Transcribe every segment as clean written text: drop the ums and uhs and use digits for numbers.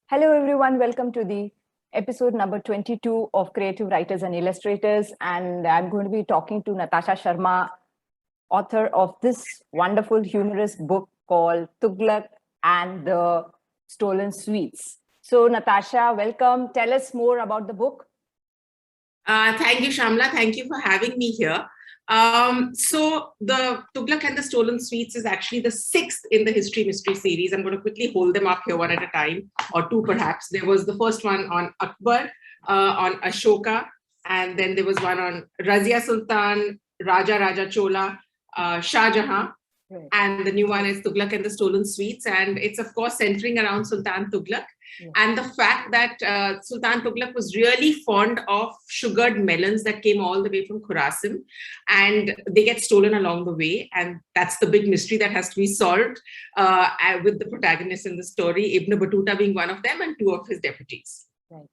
Hello, everyone. Welcome to the episode number 22 of Creative Writers and Illustrators. And I'm going to be talking to Natasha Sharma, author of this wonderful humorous book called Tughlaq and the Stolen Sweets. So, Natasha, welcome. Tell us more about the book. Thank you, Shamla. Thank you for having me here. So the Tughlaq and the Stolen Sweets is actually the sixth in the History Mystery series. I'm going to quickly hold them up here one at a time, or two perhaps. There was the first one on Akbar, on Ashoka, and then there was one on Razia Sultan, Raja Chola, Shah Jahan. Right. And the new one is Tughlaq and the Stolen Sweets. And it's, of course, centering around Sultan Tughlaq. Yeah. And the fact that Sultan Tughlaq was really fond of sugared melons that came all the way from Khurasan, and they get stolen along the way. And that's the big mystery that has to be solved with the protagonists in the story, Ibn Battuta being one of them and two of his deputies. Right.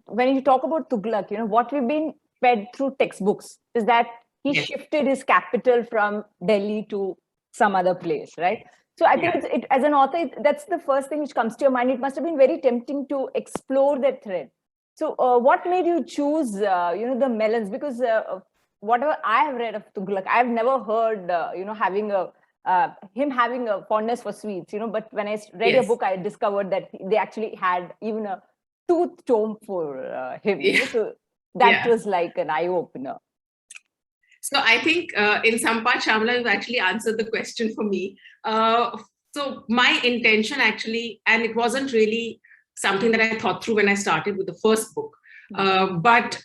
When you talk about Tughlaq, what we've been fed through textbooks is that he shifted his capital from Delhi to some other place, right? So I think it, as an author, that's the first thing which comes to your mind. It must have been very tempting to explore that thread. So what made you choose, the melons? Because whatever I have read of Tughlaq, I've never heard, him having a fondness for sweets, But when I read your book, I discovered that they actually had even a tooth comb for him. So that was like an eye-opener. So I think in some part, Shamla, you've actually answered the question for me. So my intention actually, and it wasn't really something that I thought through when I started with the first book. But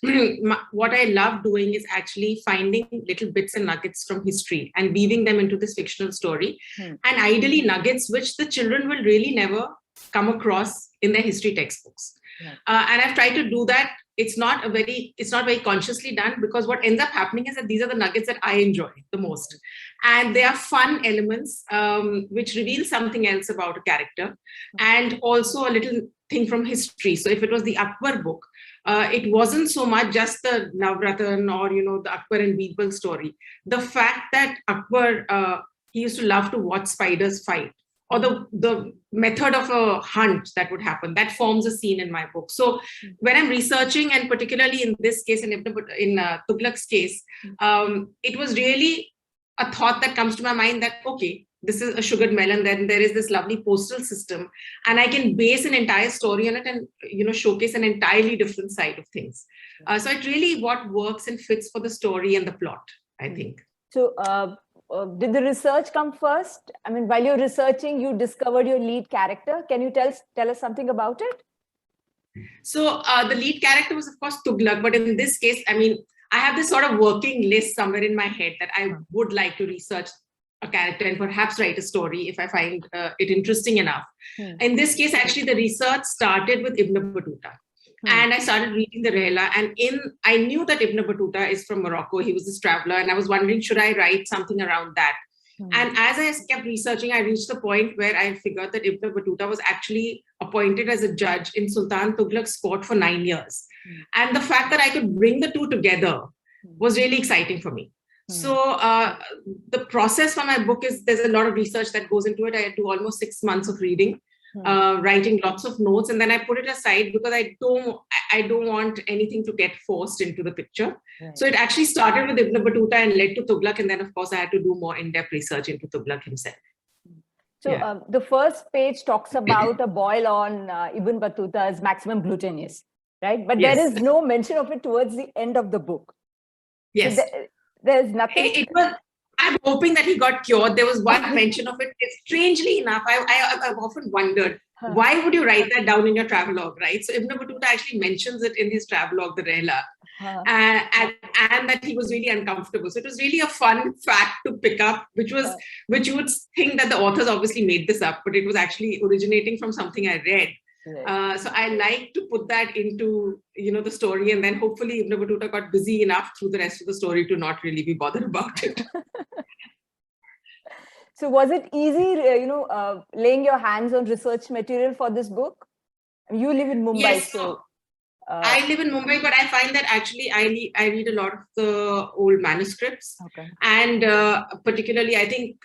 what I love doing is actually finding little bits and nuggets from history and weaving them into this fictional story. And ideally nuggets which the children will really never come across in their history textbooks. And I've tried to do that. It's not very consciously done, because what ends up happening is that these are the nuggets that I enjoy the most. And they are fun elements which reveal something else about a character, and also a little thing from history. So if it was the Akbar book, it wasn't so much just the Navratan or, the Akbar and Birbal story. The fact that Akbar, he used to love to watch spiders fight, or the method of a hunt that would happen, that forms a scene in my book. So when I'm researching, and particularly in this case, in Tughlaq's case, it was really a thought that comes to my mind that, okay, this is a sugared melon, then there is this lovely postal system, and I can base an entire story on it and, showcase an entirely different side of things. So it really what works and fits for the story and the plot, I think. So, did the research come first? I mean, while you're researching, you discovered your lead character. Can you tell us something about it? So the lead character was, of course, Tughlaq. But in this case, I mean, I have this sort of working list somewhere in my head that I would like to research a character and perhaps write a story if I find it interesting enough. In this case, actually, the research started with Ibn Battuta. And I started reading the Rihla, and I knew that Ibn Battuta is from Morocco. He was this traveler, and I was wondering, should I write something around that? And as I kept researching, I reached the point where I figured that Ibn Battuta was actually appointed as a judge in Sultan Tughlaq's court for 9 years. And the fact that I could bring the two together was really exciting for me. So the process for my book is, there's a lot of research that goes into it. I do almost 6 months of reading. Writing lots of notes, and then I put it aside because I don't want anything to get forced into the picture. So it actually started with Ibn Battuta and led to Tughlaq, and then of course I had to do more in-depth research into Tughlaq himself. So the first page talks about a boil on Ibn Battuta's maximum glutinous, right? But there is no mention of it towards the end of the book. Yes. So there's nothing. I'm hoping that he got cured. There was one mention of it. Strangely enough, I've often wondered, why would you write that down in your travelogue, right? So Ibn Battuta actually mentions it in his travelogue, the Rihla, and that he was really uncomfortable. So it was really a fun fact to pick up, which you would think that the authors obviously made this up, but it was actually originating from something I read. So I like to put that into, the story, and then hopefully Ibn Battuta got busy enough through the rest of the story to not really be bothered about it. So was it easy, laying your hands on research material for this book? You live in Mumbai, yes, so... I live in Mumbai, but I find that actually I read a lot of the old manuscripts. And particularly, I think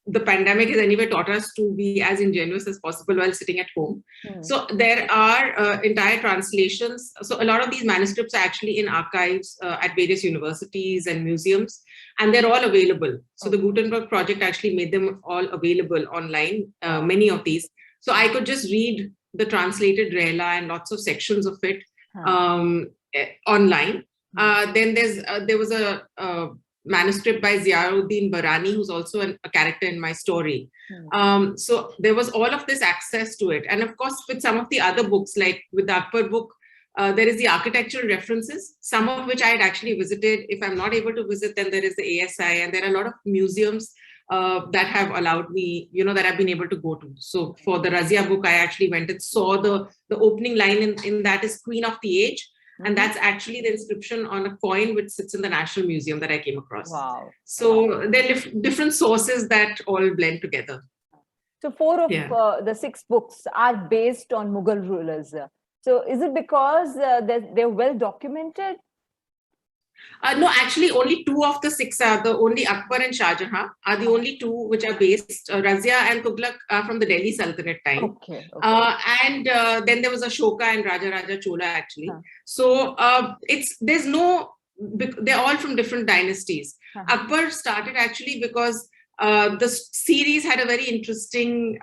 the pandemic has anyway taught us to be as ingenuous as possible while sitting at home. So there are entire translations. So a lot of these manuscripts are actually in archives at various universities and museums, and they're all available. So the Gutenberg Project actually made them all available online, many of these. So I could just read the translated Rehla and lots of sections of it online. Then there was a manuscript by Ziauddin Barani, who's also a character in my story. So there was all of this access to it. And of course, with some of the other books, like with the Akbar book, there is the architectural references, some of which I had actually visited. If I'm not able to visit, then there is the ASI, and there are a lot of museums that have allowed me, that I've been able to go to. So for the Razia book, I actually went and saw the opening line in that is Queen of the Age. And that's actually the inscription on a coin which sits in the National Museum that I came across. Wow. So there are different sources that all blend together. So 4 of the 6 books are based on Mughal rulers. So is it because they're well documented? No, actually only 2 of the 6 are only Akbar and Shah Jahan are the only 2 which are based. Razia and Tughlaq are from the Delhi Sultanate time. Okay. And then there was Ashoka and Raja Chola actually. So they're all from different dynasties. Akbar started actually because the series had a very interesting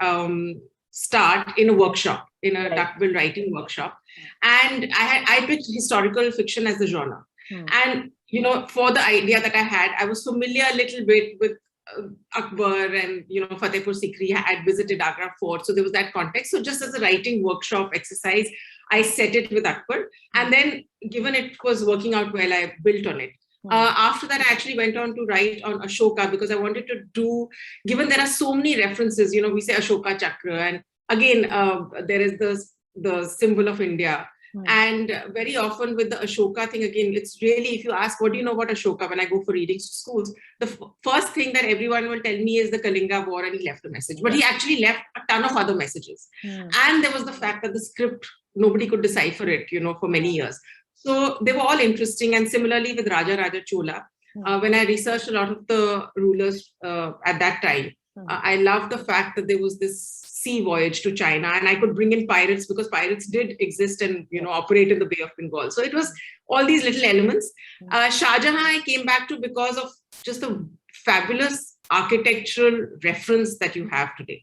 start in a workshop, in a duckbill writing workshop. And I picked historical fiction as the genre. And, for the idea that I had, I was familiar a little bit with Akbar and, Fatehpur Sikri. I had visited Agra Fort. So there was that context. So just as a writing workshop exercise, I set it with Akbar. And then given it was working out well, I built on it. After that, I actually went on to write on Ashoka because I wanted to do, given there are so many references, we say Ashoka Chakra. And again, there is the symbol of India. And very often with the Ashoka thing, again, it's really, if you ask, what do you know about Ashoka when I go for readings to schools, the first thing that everyone will tell me is the Kalinga War and he left a message. But he actually left a ton of other messages. And there was the fact that the script, nobody could decipher it, for many years. So they were all interesting. And similarly with Raja Chola, when I researched a lot of the rulers at that time, I loved the fact that there was this sea voyage to China, and I could bring in pirates because pirates did exist and operate in the Bay of Bengal. So it was all these little elements. Shah Jahan I came back to because of just the fabulous architectural reference that you have today.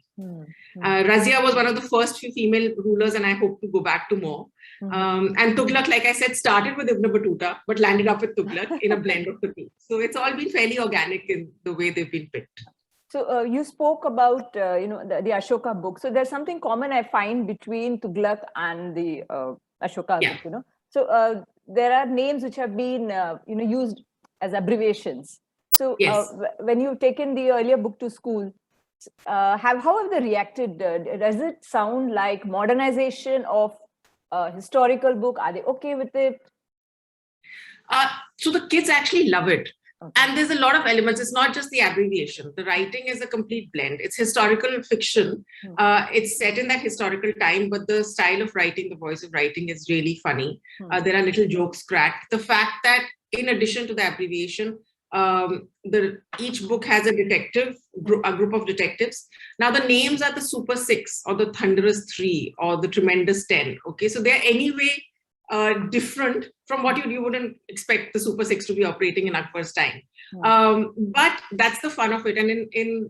Razia was one of the first few female rulers, and I hope to go back to more. And Tughlaq, like I said, started with Ibn Battuta, but landed up with Tughlaq in a blend of the two. So it's all been fairly organic in the way they've been picked. So you spoke about, the Ashoka book. So there's something common I find between Tughlaq and the Ashoka book, So there are names which have been, used as abbreviations. So when you've taken the earlier book to school, how have they reacted? Does it sound like modernization of a historical book? Are they okay with it? So the kids actually love it. And there's a lot of elements. It's not just the abbreviation. The writing is a complete blend. It's historical fiction. It's set in that historical time, but the style of writing, the voice of writing is really funny. There are little jokes cracked. The fact that in addition to the abbreviation, each book has a group of detectives. Now the names are the Super 6 or the Thunderous 3 or the Tremendous 10. Okay, so they're anyway different from what you wouldn't expect the Super 6 to be operating in Akbar's time. But that's the fun of it. And in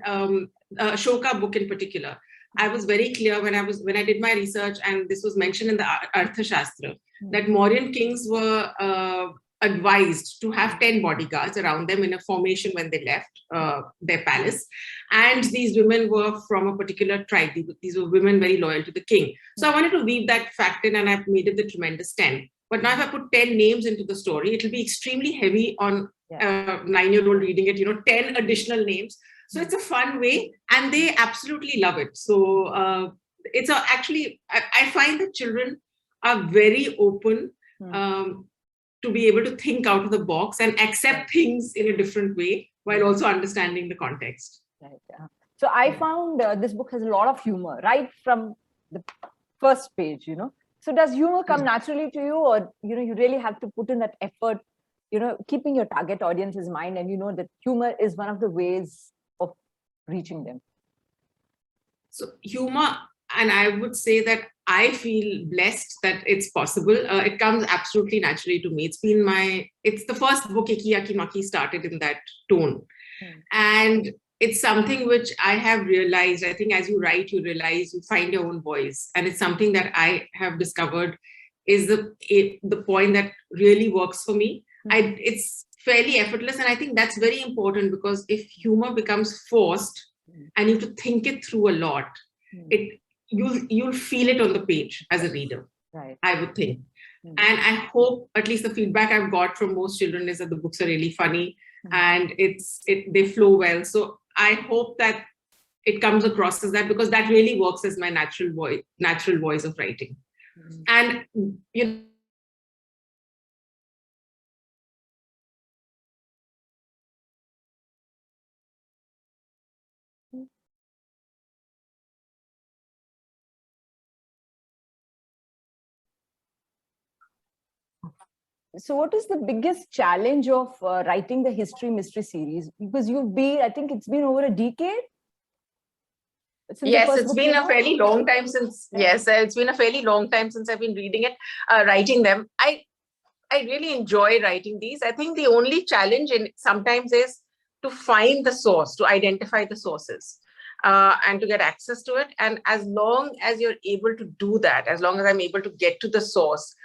Ashoka book in particular, I was very clear when I did my research, and this was mentioned in the Arthashastra, that Mauryan kings were advised to have 10 bodyguards around them in a formation when they left their palace. And these women were from a particular tribe. These were women very loyal to the king. So I wanted to weave that fact in, and I've made it the Tremendous 10. But now if I put 10 names into the story, it'll be extremely heavy on a 9-year-old reading it, 10 additional names. So it's a fun way, and they absolutely love it. So it's actually, I find that children are very open to be able to think out of the box and accept things in a different way while also understanding the context. Right. So I found this book has a lot of humor right from the first page, So does humor come naturally to you, or, you really have to put in that effort, keeping your target audience in mind, and that humor is one of the ways of reaching them? So humor, and I would say that I feel blessed that it's possible. It comes absolutely naturally to me. It's the first book, Iki Yaki Maki, started in that tone. And it's something which I have realized. I think as you write, you realize, you find your own voice. And it's something that I have discovered is the point that really works for me. It's fairly effortless. And I think that's very important, because if humor becomes forced and you have to think it through a lot, you'll feel it on the page as a reader, right? I would think. And I hope, at least the feedback I've got from most children is that the books are really funny and they flow well. So I hope that it comes across as that, because that really works as my natural voice of writing. And so what is the biggest challenge of writing the history mystery series? Because I think it's been over a decade. Yes, it's been a fairly long time since. Yes, it's been a fairly long time since I've been reading it, writing them. I really enjoy writing these. I think the only challenge sometimes is to find the source, to identify the sources, and to get access to it. And as long as you're able to do that, as long as I'm able to get to the source,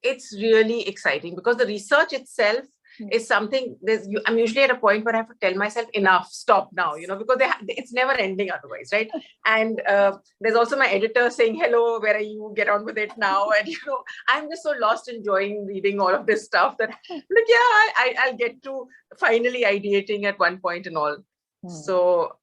it's really exciting, because the research itself is something. I'm usually at a point where I have to tell myself, enough, stop now, because it's never ending otherwise, right? And there's also my editor saying, hello, where are you? Get on with it now. And I'm just so lost enjoying reading all of this stuff that, like, yeah, I'll get to finally ideating at one point and all. So